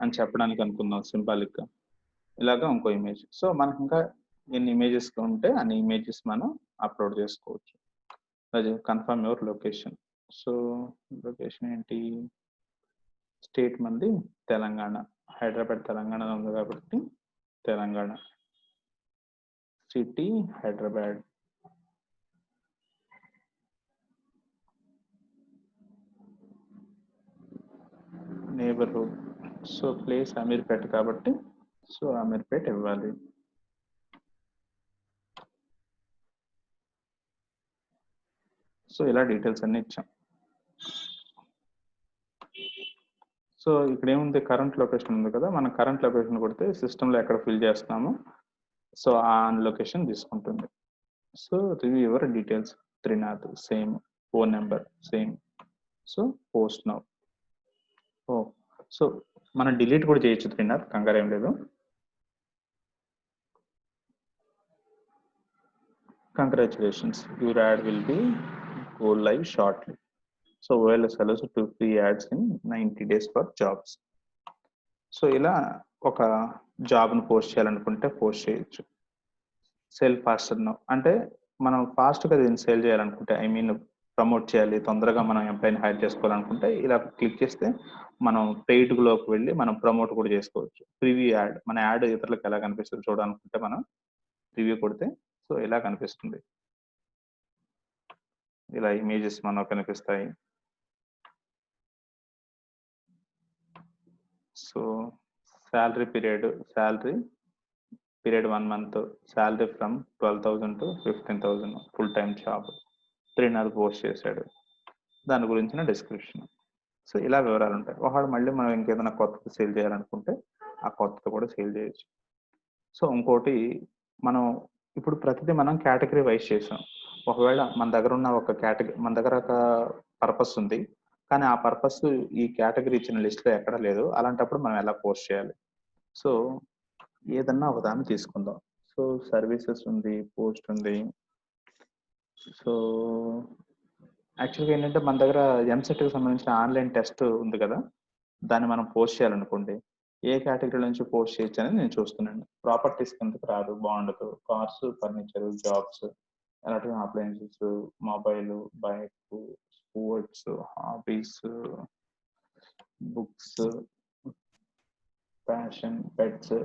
అని చెప్పడానికి అనుకుందాం సింబాలిక్గా, ఇలాగా ఇంకో ఇమేజ్. సో మనకు ఇంకా ఎన్ని ఇమేజెస్ ఉంటే అన్ని ఇమేజెస్ మనం అప్లోడ్ చేసుకోవచ్చు. అది confirm your location. So location ఏంటి, స్టేట్ మంది తెలంగాణ, హైదరాబాద్ తెలంగాణ ఉంది కాబట్టి Telangana. City Hyderabad. Neighbourhood, so place Ameerpet కాబట్టి సో అమీర్పేట ఇవ్వాలి. సో ఇలా డీటెయిల్స్ అన్ని ఇచ్చాం. సో ఇక్కడ ఏముంది, కరెంట్ లొకేషన్ ఉంది కదా, మన కరెంట్ లొకేషన్ కొడితే సిస్టంలో ఎక్కడ ఫిల్ చేస్తున్నామో సో ఆ లొకేషన్ తీసుకుంటుంది. So review your details, Trinath same, phone number same. So post now. Oh so మనం డిలీట్ కూడా చేయొచ్చు త్రినాథ్, కంగారు ఏం లేదు. Congratulations, your ad will be go live shortly. So OLS allows to free ads in 90 days for jobs. So ఇలా ఒక జాబ్ను post చేయాలనుకుంటే post చేయొచ్చు. సేల్ ఫాస్టర్ నౌ అంటే మనం ఫాస్ట్గా దీన్ని సేల్ చేయాలనుకుంటే, ఐ మీన్ ప్రమోట్ చేయాలి, తొందరగా మనం ఎంప్లాయ్ని హైర్ చేసుకోవాలనుకుంటే ఇలా క్లిక్ చేస్తే మనం పెయిడ్లోకి వెళ్ళి మనం ప్రమోట్ కూడా చేసుకోవచ్చు. ప్రివ్యూ యాడ్, మన యాడ్ ఇతరులకు ఎలా కనిపిస్తుంది చూడాలనుకుంటే మనం ప్రివ్యూ కొడితే సో ఇలా కనిపిస్తుంది. ఇలా ఇమేజెస్ మనకు కనిపిస్తాయి. So salary period 1 month, salary from 12,000 to 15,000, full time job, 3 post చేశాడు, దాని గురించిన డిస్క్రిప్షన్. సో ఇలా వివరాలు ఉంటాయి. ఒకవేళ మళ్ళీ మనం ఇంకేదైనా కొత్తది సేల్ చేయాలనుకుంటే ఆ కొత్తది కూడా సేల్ చేయొచ్చు. సో ఇంకోటి, మనం ఇప్పుడు ప్రతిదీ మనం కేటగిరీ వైజ్ చేసాం. ఒకవేళ మన దగ్గర ఉన్న ఒక కేటగిరీ, మన దగ్గర ఒక పర్పస్ ఉంది కానీ ఆ పర్పస్ ఈ కేటగిరీ ఇచ్చిన లిస్ట్లో ఎక్కడ లేదు, అలాంటప్పుడు మనం ఎలా పోస్ట్ చేయాలి. సో ఏదన్నా ఒక దాన్ని తీసుకుందాం. సో సర్వీసెస్ ఉంది, పోస్ట్ ఉంది. సో యాక్చువల్గా ఏంటంటే మన దగ్గర ఎంసెట్కి సంబంధించిన ఆన్లైన్ టెస్ట్ ఉంది కదా, దాన్ని మనం పోస్ట్ చేయాలనుకోండి ఏ కేటగిరీ నుంచి పోస్ట్ చేయొచ్చు అనేది నేను చూస్తున్నాను. ప్రాపర్టీస్ కిందకి రాదు, బాగుండదు. Cars, furniture, jobs, electrical appliances, mobile, bike, sports, hobbies, books, fashion, pets.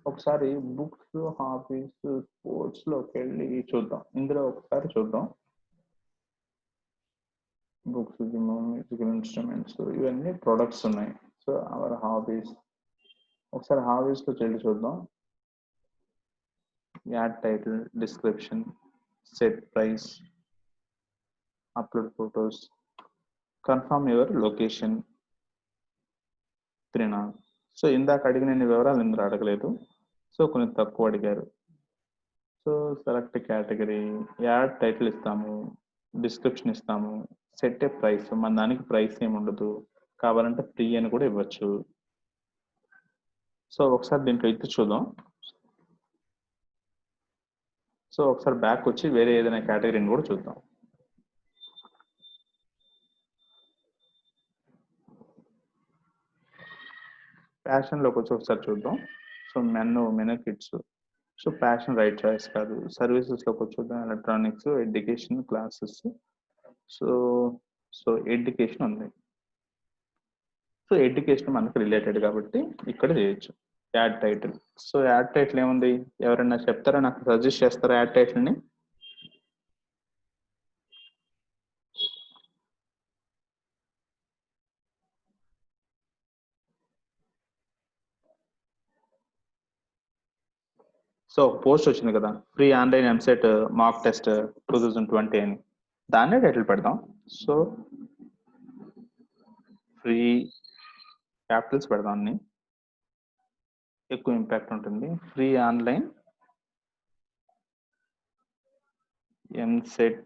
ఒకసారి బుక్స్, హాబీస్, స్పోర్ట్స్లోకి వెళ్ళి చూద్దాం. ఇందులో ఒకసారి చూద్దాం. బుక్స్, మ్యూజికల్ ఇన్స్ట్రుమెంట్స్, ఇవన్నీ ప్రొడక్ట్స్ ఉన్నాయి. సో అవర్ హాబీస్, ఒకసారి హాబీస్లో వెళ్ళి చూద్దాం. Add title, description, set price, upload photos, confirm your location, Trinath. So ఇందాక అడిగిన వివరాలు ఇందులో అడగలేదు, సో కొంచెం తక్కువ అడిగారు. So select category, add title ఇస్తాము, డిస్క్రిప్షన్ ఇస్తాము, సెట్ ఏ ప్రైస్, మన దానికి ప్రైస్ ఏమి ఉండదు, కావాలంటే ఫ్రీ అని కూడా ఇవ్వచ్చు. సో ఒకసారి దీంట్లో ఇచ్చి చూద్దాం. సో ఒకసారి బ్యాక్ వచ్చి వేరే ఏదైనా కేటగిరీని కూడా చూద్దాం. ప్యాషన్లోకి వచ్చి ఒకసారి చూద్దాం. So menu kids, so passion right choice కాదు. సర్వీసెస్లోకి వచ్చి చూద్దాం. Electronics, education, classes. So education ఉంది. సో ఎడ్యుకేషన్ మనకు రిలేటెడ్ కాబట్టి ఇక్కడ చేయొచ్చు. Add title. So add title ఏముంది, ఎవరైనా చెప్తారా, నాకు సజెస్ట్ చేస్తారా యాడ్ టైటిల్ని? సో ఒక పోస్ట్ వచ్చింది కదా, free online EAMCET mock test 2020 అని, దాన్నే టైటిల్ పెడదాం. సో ఫ్రీ క్యాపిటల్స్ పెడదాం, అన్ని ఎక్కువ ఇంపాక్ట్ ఉంటుంది. Free online EAMCET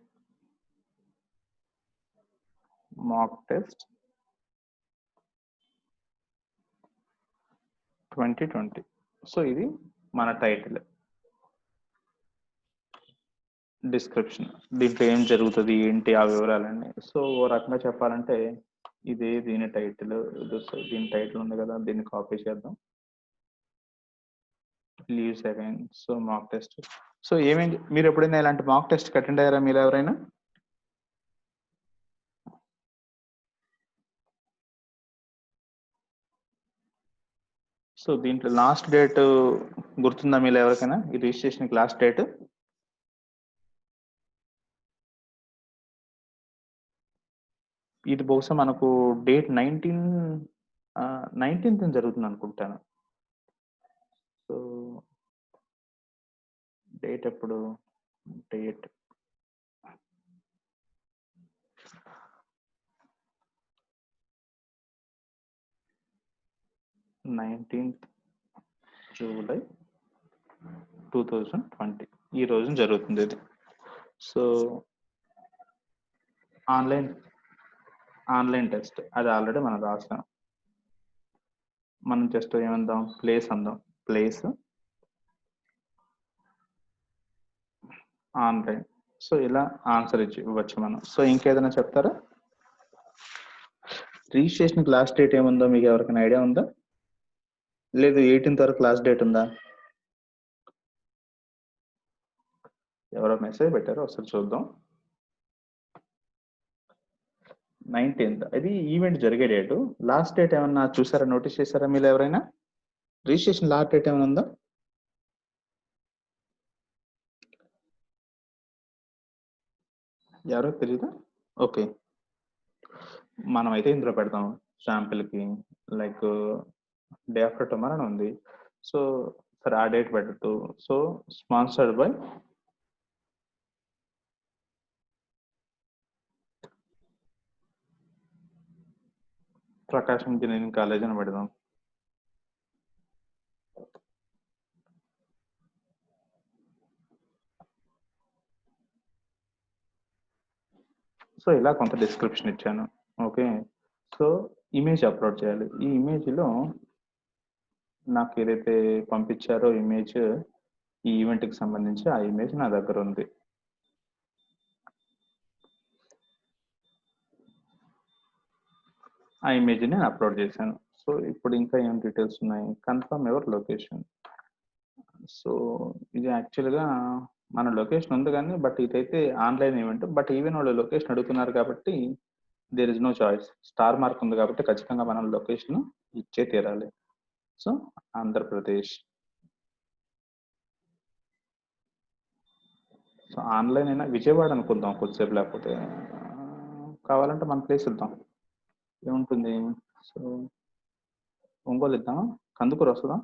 mock test 2020. So ఇది మన టైటిల్. డిస్క్రిప్షన్, దీంట్లో ఏం జరుగుతుంది ఏంటి ఆ వివరాలన్నీ. సో ఓ రకంగా చెప్పాలంటే ఇదే దీని టైటిల్. దీని టైటిల్ ఉంది కదా, దీన్ని కాపీ చేద్దాం. Leaves again. So mock test. So ఏమేంటి, మీరు ఎప్పుడైనా ఇలాంటి మాక్ టెస్ట్ అటెండ్ అయ్యారా మీరు ఎవరైనా? సో దీంట్లో లాస్ట్ డేట్ గుర్తుందా మీరు ఎవరికైనా, ఈ రిజిస్ట్రేషన్ లాస్ట్ డేట్? ఇది బహుశా మనకు డేట్ 19th జరుగుతుంది అనుకుంటాను. సో డేట్ ఎప్పుడు, డేట్ 19th జూలై 2020, ఈ రోజు జరుగుతుంది ఇది. సో ఆన్లైన్ టెస్ట్ అది ఆల్రెడీ మనం రాసాం. మనం జస్ట్ ఏమందాం, ప్లేస్ అందాం, ప్లేస్ ఆన్లైన్. సో ఇలా ఆన్సర్ ఇవ్వచ్చు మనం. సో ఇంకేదైనా చెప్తారా? రిజిస్ట్రేషన్ లాస్ట్ డేట్ ఏముందో మీకు ఎవరికైనా ఐడియా ఉందా? లేదు 18th వరకు లాస్ట్ డేట్ ఉందా? ఎవరో మెసేజ్ పెట్టారో ఒకసారి చూద్దాం. 19th అది ఈవెంట్ జరిగే డేటు. లాస్ట్ డేట్ ఏమన్నా చూసారా, నోటీస్ చేశారా మీరు ఎవరైనా? రిజిస్ట్రేషన్ లాస్ట్ డేట్ ఏమైనా ఉందా? ఎవరో తెలీదా? ఓకే, మనం అయితే ఇందులో పెడతాం శాంపిల్కి, లైక్ డే ఆఫ్టర్ టుమారో ఉంది. సో సరే ఆ డేట్ పెట్టద్దు. So sponsored by Prakasam engineering college అని పెడదాం. సో ఇలా కొంత డిస్క్రిప్షన్ ఇచ్చాను. ఓకే, సో ఇమేజ్ అప్లోడ్ చేయాలి. ఈ ఇమేజ్లో నాకు ఏదైతే పంపించారో ఇమేజ్, ఈ ఈవెంట్కి సంబంధించి ఆ ఇమేజ్ నా దగ్గర ఉంది. ఆ ఇమేజ్ నేను అప్లోడ్ చేశాను. సో ఇప్పుడు ఇంకా ఏం డీటెయిల్స్ ఉన్నాయి, కన్ఫర్మ్ యువర్ లొకేషన్. సో ఇది యాక్చువల్గా మన లొకేషన్ ఉంది కానీ, బట్ ఇదైతే ఆన్లైన్ ఈవెంట్. బట్ ఈవెన్ వాళ్ళు లొకేషన్ అడుగుతున్నారు కాబట్టి there is no choice. Star mark ఉంది కాబట్టి ఖచ్చితంగా మనం లొకేషన్ ఇచ్చే తీరాలి. సో ఆంధ్రప్రదేశ్. సో ఆన్లైన్ అయినా విజయవాడ అనుకుందాం కొద్దిసేపు, లేకపోతే కావాలంటే మన ప్లేస్ ఇద్దాం, ఏముంటుంది. సో ఒంగోలు ఇద్దామా, కందుకూరు వస్తుందా?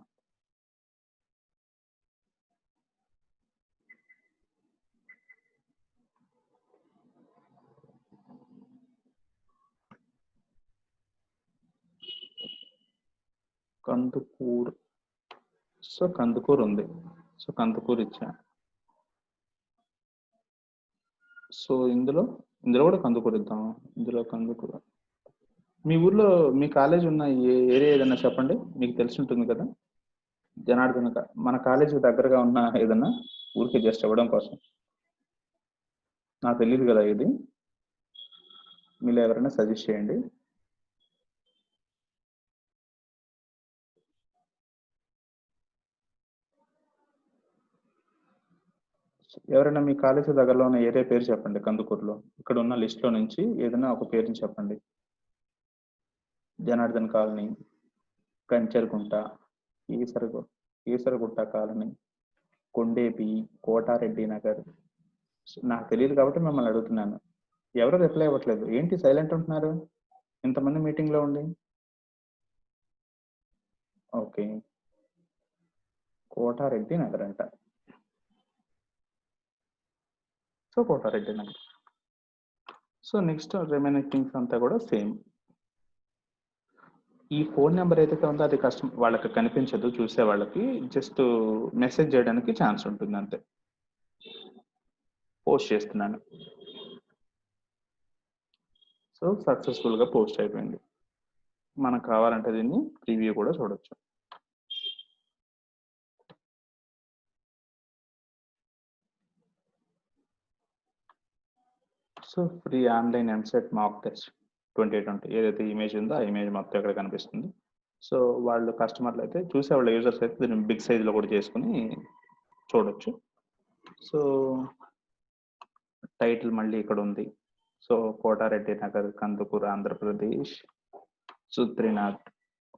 కందుకూరు. సో కందుకూరు ఉంది. సో కందుకూరు ఇచ్చా. సో ఇందులో కూడా కందుకూరు ఇద్దాము. ఇందులో కందుకూరు. మీ ఊర్లో మీ కాలేజ్ ఉన్న ఏరియా ఏదన్నా చెప్పండి, మీకు తెలిసి ఉంటుంది కదా. జనార్దన్ మన కాలేజీకి దగ్గరగా ఉన్న ఏదన్నా ఊరికి జస్ట్ ఇవ్వడం కోసం. నాకు తెలియదు కదా ఇది, మీరు ఎవరైనా సజెస్ట్ చేయండి. ఎవరైనా మీ కాలేజీ దగ్గరలో ఉన్న ఏరియా పేరు చెప్పండి. కందుకూరులో ఇక్కడ ఉన్న లిస్ట్లో నుంచి ఏదైనా ఒక పేరుని చెప్పండి. Janardhan colony, Kancharagunta, Keesaragutta colony, Kondepi, Kotareddy Nagar. నాకు తెలియదు కాబట్టి మిమ్మల్ని అడుగుతున్నాను. ఎవరు రిప్లై ఇవ్వట్లేదు, ఏంటి సైలెంట్ ఉంటున్నారు ఇంతమంది మీటింగ్లో ఉండి? ఓకే, కోటారెడ్డి నగర్ అంట. So Kotareddy Nagar. So next remaining things అంతా కూడా సేమ్. ఈ ఫోన్ నెంబర్ ఏదైతే ఉందో అది వాళ్ళకి కనిపించదు, చూసే వాళ్ళకి జస్ట్ మెసేజ్ చేయడానికి ఛాన్స్ ఉంటుంది అంతే. పోస్ట్ చేస్తున్నాను. సో సక్సెస్ఫుల్గా పోస్ట్ అయిపోయింది. మనకు కావాలంటే దీన్ని ప్రివ్యూ కూడా చూడొచ్చు. So free online EAMCET mock test 2020 ఏదైతే ఇమేజ్ ఉందో ఆ ఇమేజ్ మొత్తం ఇక్కడ కనిపిస్తుంది. సో వాళ్ళు కస్టమర్లు అయితే, చూసేవాళ్ళు యూజర్స్ అయితే దీన్ని బిగ్ సైజ్లో కూడా చేసుకుని చూడొచ్చు. సో టైటిల్ మళ్ళీ ఇక్కడ ఉంది. So Kotareddy Nagar, Kandukuru, Andhra Pradesh, Sutrinath.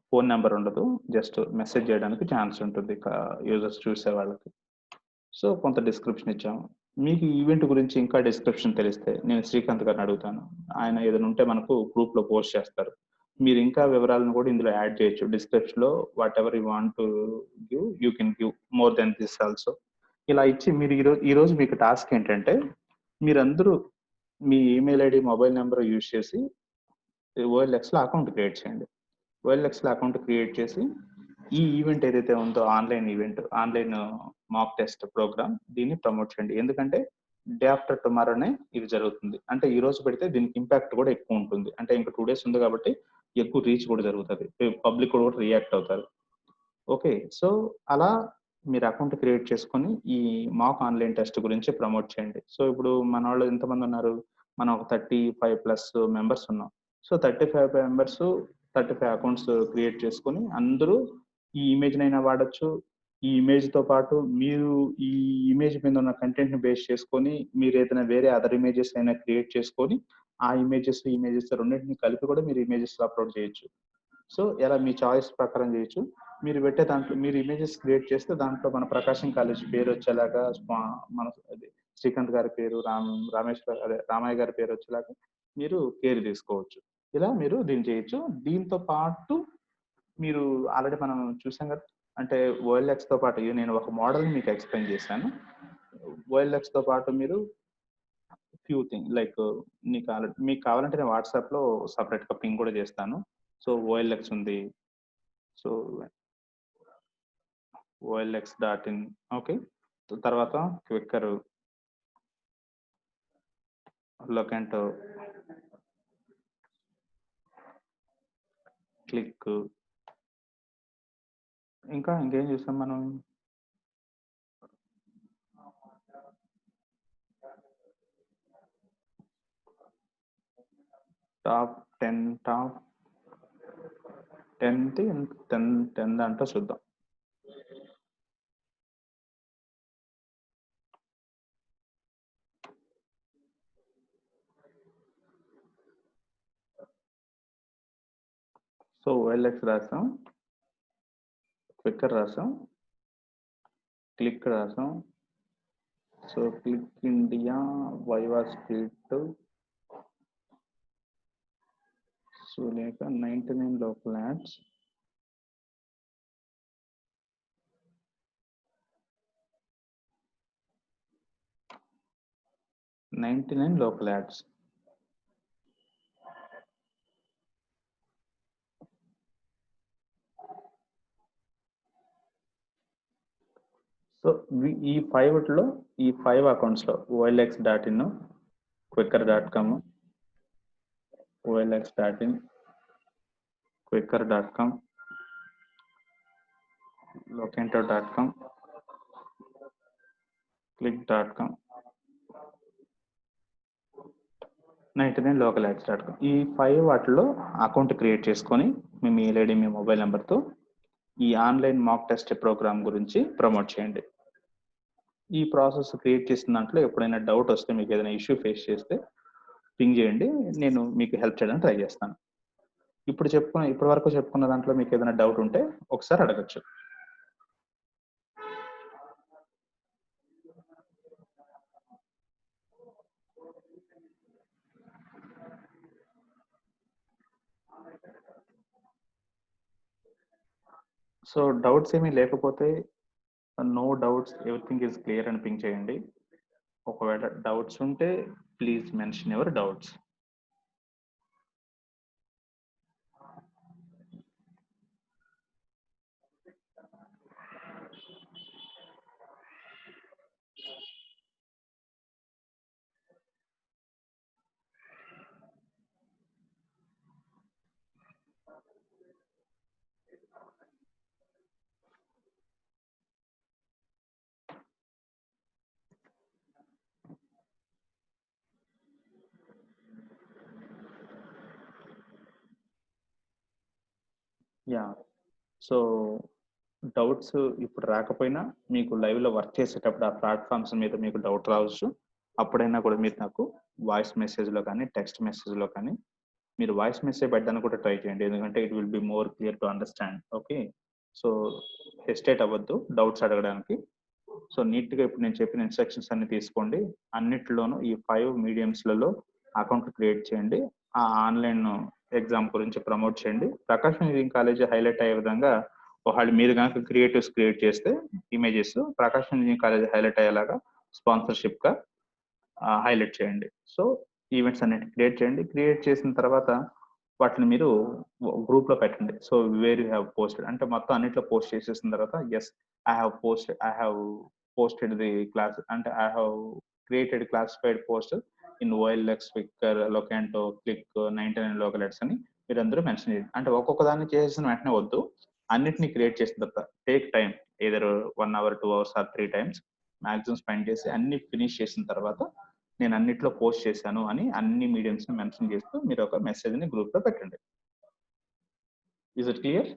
Phone number ఉండదు, జస్ట్ మెసేజ్ చేయడానికి ఛాన్స్ ఉంటుంది యూజర్స్ చూసే వాళ్ళకి. సో కొంత డిస్క్రిప్షన్ ఇచ్చాము. మీకు ఈవెంట్ గురించి ఇంకా డిస్క్రిప్షన్ తెలిస్తే నేను శ్రీకాంత్ గారిని అడుగుతాను. ఆయన ఏదైనా ఉంటే మనకు గ్రూప్లో పోస్ట్ చేస్తారు. మీరు ఇంకా వివరాలను కూడా ఇందులో యాడ్ చేయొచ్చు. డిస్క్రిప్షన్లో whatever you want to give, you can give more then this also. ఇలా ఇచ్చి మీరు ఈరోజు మీకు టాస్క్ ఏంటంటే, మీరందరూ మీ email ID, mobile number use చేసి OLXలో అకౌంట్ క్రియేట్ చేయండి. OLXలో అకౌంట్ క్రియేట్ చేసి ఈ ఈవెంట్ ఏదైతే ఉందో online event, online mock test program, దీన్ని ప్రమోట్ చేయండి. ఎందుకంటే డే ఆఫ్టర్ టుమారోనే ఇది జరుగుతుంది. అంటే ఈ రోజు పెడితే దీనికి ఇంపాక్ట్ కూడా ఎక్కువ ఉంటుంది. అంటే ఇంకా 2 days ఉంది కాబట్టి ఎక్కువ రీచ్ కూడా జరుగుతుంది, పబ్లిక్ కూడా రియాక్ట్ అవుతారు. ఓకే, సో అలా మీరు అకౌంట్ క్రియేట్ చేసుకొని ఈ మాక్ ఆన్లైన్ టెస్ట్ గురించి ప్రమోట్ చేయండి. సో ఇప్పుడు మన వాళ్ళు ఎంతమంది ఉన్నారు? మనం ఒక 35+ మెంబర్స్ ఉన్నాం. సో 35 మెంబర్స్ 35 అకౌంట్స్ క్రియేట్ చేసుకొని అందరూ ఈ ఇమేజ్ నైనా వాడచ్చు. ఈ ఇమేజ్ తో పాటు మీరు ఈ ఇమేజ్ మీద ఉన్న కంటెంట్ ని బేస్ చేసుకొని మీరు ఏదైనా వేరే అదర్ ఇమేజెస్ అయినా క్రియేట్ చేసుకొని ఆ ఇమేజెస్ రెండింటిని కలిపి కూడా మీరు ఇమేజెస్ అప్లోడ్ చేయొచ్చు. సో ఇలా మీ చాయిస్ ప్రకారం చేయొచ్చు. మీరు పెట్టే దాంట్లో మీరు ఇమేజెస్ క్రియేట్ చేస్తే దాంట్లో మన ప్రకాశం కాలేజ్ పేరు వచ్చేలాగా, మన శ్రీకాంత్ గారి పేరు, రామయ్య గారి పేరు వచ్చేలాగా మీరు కేర్ తీసుకోవచ్చు. ఇలా మీరు దీన్ని చేయొచ్చు. దీంతో పాటు మీరు ఆల్రెడీ మనం చూసాం కదా, అంటే OLX తో పాటు నేను ఒక మోడల్ మీకు ఎక్స్ప్లెయిన్ చేశాను. OLX తో పాటు మీరు ఫ్యూ థింగ్ లైక్ మీకు కావాలంటే నేను వాట్సాప్లో సపరేట్గా పింగ్ కూడా చేస్తాను. సో OLX ఉంది. So OLX.in. ఓకే, తర్వాత క్విక్కర్, లొకెంటో, క్లిక్, ఇంకేం చూసాం మనం? టాప్ 10 దాంట్లో చూద్దాం. సో OLX రాసాం, క్విక్కర్ రాసాం, క్లిక్ రాసాం. So click India, viva street, so లేక 99 local ads, local ads. So ఈ 5 అకౌంట్స్లో OLX.in, క్విక్కర్.com, OLX.in, క్విక్కర్.com, లొకెంటో.com, click.com, 99 లోకల్ యాడ్స్.com. ఈ 5 వాటిలో అకౌంట్ క్రియేట్ చేసుకొని మీ మెయిల్ ఐడి, మీ మొబైల్ నెంబర్తో ఈ ఆన్లైన్ మాక్ టెస్ట్ ప్రోగ్రామ్ గురించి ప్రమోట్ చేయండి. ఈ ప్రాసెస్ క్రియేట్ చేసిన దాంట్లో ఎప్పుడైనా డౌట్ వస్తే, మీకు ఏదైనా ఇష్యూ ఫేస్ చేస్తే పింగ్ చేయండి, నేను మీకు హెల్ప్ చేయడానికి ట్రై చేస్తాను. ఇప్పటి వరకు చెప్పుకున్న దాంట్లో మీకు ఏదైనా డౌట్ ఉంటే ఒకసారి అడగచ్చు. సో డౌట్స్ ఏమీ లేకపోతే no doubts everything is clear అని పింక్ చేయండి. ఒకవేళ డౌట్స్ ఉంటే please mention your doubts. Yeah, so doubts ఇప్పుడు రాకపోయినా మీకు లైవ్లో వర్క్ చేసేటప్పుడు ఆ ప్లాట్ఫామ్స్ మీద మీకు డౌట్ రావచ్చు. అప్పుడైనా కూడా మీరు నాకు వాయిస్ మెసేజ్లో కానీ టెక్స్ట్ మెసేజ్లో కానీ మీరు వాయిస్ మెసేజ్ పెట్టడానికి కూడా ట్రై చేయండి, ఎందుకంటే it will be more clear to understand. Okay, so hesitate అవ్వద్దు డౌట్స్ అడగడానికి. సో నీట్గా ఇప్పుడు నేను చెప్పిన ఇన్స్ట్రక్షన్స్ అన్ని తీసుకోండి. అన్నిటిలోనూ ఈ 5 మీడియంస్లలో అకౌంట్ క్రియేట్ చేయండి. ఆ ఆన్లైన్ ఎగ్జామ్ గురించి ప్రమోట్ చేయండి. ప్రకాశం ఇంజనీరింగ్ కాలేజ్ హైలైట్ అయ్యే విధంగా ఒకవేళ మీరు కనుక క్రియేటివ్స్ క్రియేట్ చేస్తే images Prakasam engineering college highlight అయ్యేలాగా స్పాన్సర్షిప్గా హైలైట్ చేయండి. సో ఈవెంట్స్ అన్నిటి క్రియేట్ చేయండి. క్రియేట్ చేసిన తర్వాత వాటిని మీరు గ్రూప్లో పెట్టండి. So where you have posted అంటే మొత్తం అన్నిట్లో పోస్ట్ చేసేసిన తర్వాత yes I have posted the class అంటే I have created classified post in OLX, Quikr, Locanto, Click, 99 లోకలెట్స్ అని మీరు అందరూ మెన్షన్ చేయండి. అంటే ఒక్కొక్క దాన్ని చేసిన వెంటనే వద్దు, అన్నిటిని క్రియేట్ చేసిన తర్వాత take time, either 1 hour 2 hours or 3 times maximum spend చేసి అన్ని ఫినిష్ చేసిన తర్వాత నేను అన్నిట్లో పోస్ట్ చేశాను అని అన్ని మీడియంస్ ని మెన్షన్ చేస్తూ మీరు ఒక మెసేజ్ ని గ్రూప్ లో పెట్టండి. Is it clear?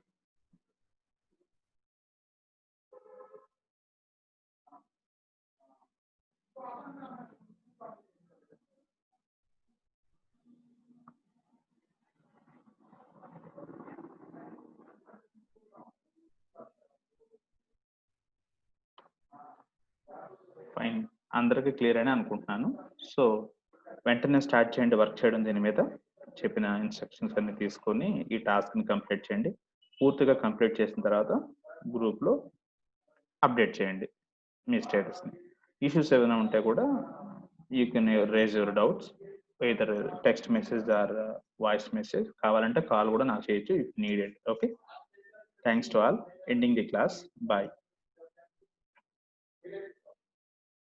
ఫైన్, అందరికీ క్లియర్ అని అనుకుంటున్నాను. సో వెంటనే స్టార్ట్ చేయండి వర్క్ చేయడం. దీని మీద చెప్పిన ఇన్స్ట్రక్షన్స్ అన్ని తీసుకొని ఈ టాస్క్ ని కంప్లీట్ చేయండి. పూర్తిగా కంప్లీట్ చేసిన తర్వాత గ్రూప్ లో అప్డేట్ చేయండి మీ స్టేటస్ ని. ఇష్యూస్ ఏమైనా ఉంటే కూడా you can raise your doubts either text message or voice message. కావాలంటే కాల్ కూడా నాకు చేయొచ్చు if needed. Okay, thanks to all. Ending the class. Bye.